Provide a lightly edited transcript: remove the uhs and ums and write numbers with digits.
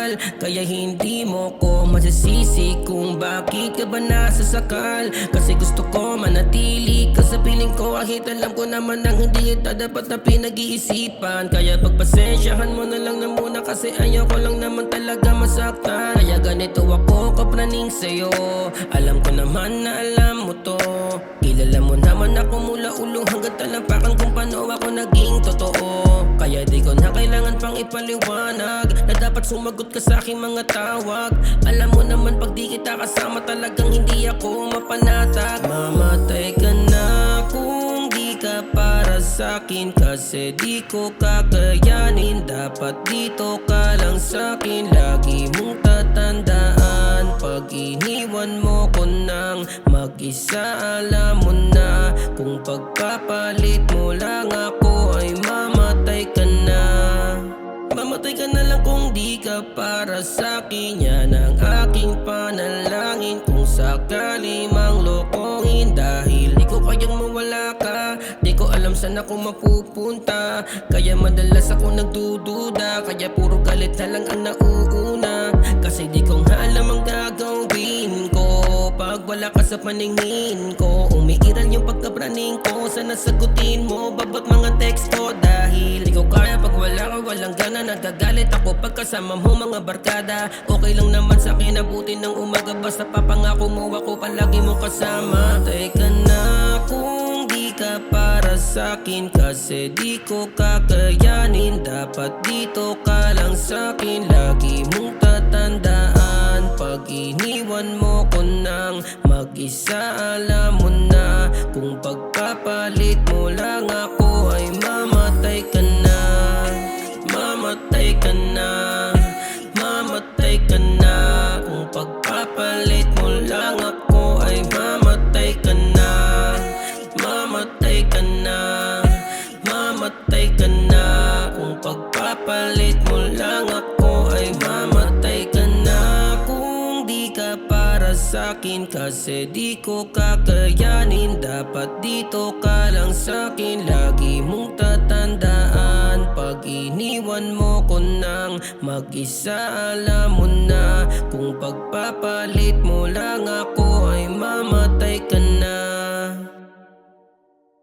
mahal. Kaya hindi mo ko masisisi kung bakit ka ba nasasakal. Kasi gusto ko manatili ka sa piling ko, kahit alam ko naman ang hindi ito dapat na pinag-iisipan. Kaya pagpasensyahan mo na lang na muna, kasi ayaw ko lang naman talaga masaktan. Kaya ganito ako kapraning sa'yo, alam ko naman na alam mo to. Kilala mo naman ako mula ulo hanggang talampakan kung paano ako naging totoo. Kaya di ko na kailangan pang ipaliwanag na dapat sumagot ka sa aking mga tawag. Alam mo naman pag di kita kasama talagang hindi ako mapanatag. Mamatay ka na kung di ka para sa'kin, kasi di ko kakayanin. Dapat dito ka lang sa'kin, lagi mong tatandaan. Pag iniwan mo ko nang mag-isa, alam mo na kung pagpapalit mo lang ako ay mamatay ka na. Mamatay ka na lang kung di ka para sa'kin, yan ang aking panalangin. Kung sakali mang lokohin dahil di ko kayang mawala ka, di ko alam saan ako mapupunta. Kaya madalas ako nagdududa, kaya puro galit na lang ang nauuna. Kasi di ko nga alam ang gagawin ko pag wala ka sa paningin ko. Umiiral yung pagkapraning ko, sana sagutin mo babat mga text ko. Dahil di ko kaya pag wala ka, walang gana. Nagagalit ako pagkasama mo mga barkada. Okay lang naman sa akin abutin ng umaga, basta papangako mo ako palagi mo kasama. Matay ka na kung di ka para sa'kin, kasi di ko kakayanin. Dapat dito ka lang sa'kin, lagi mong tatandaan. Pag iniwan mo ko nang mag-isa, alam mo na kung pagpapalit mo lang ako ay mamatay ka na. Mamatay ka na, mamatay ka na. Kung pagpapalit mo lang ako ay mamatay ka na. Mamatay ka na, mamatay ka na. Kung pagpapalit mo lang ako ay mamatay ka na. Kung di ka para sa'kin, kasi di ko kakayanin. Dapat dito ka lang sa'kin, lagi mong tatandaan. Pag iniwan mo ko nang mag-isa, alam mo na kung pagpapalit mo lang ako ay mamatay ka na.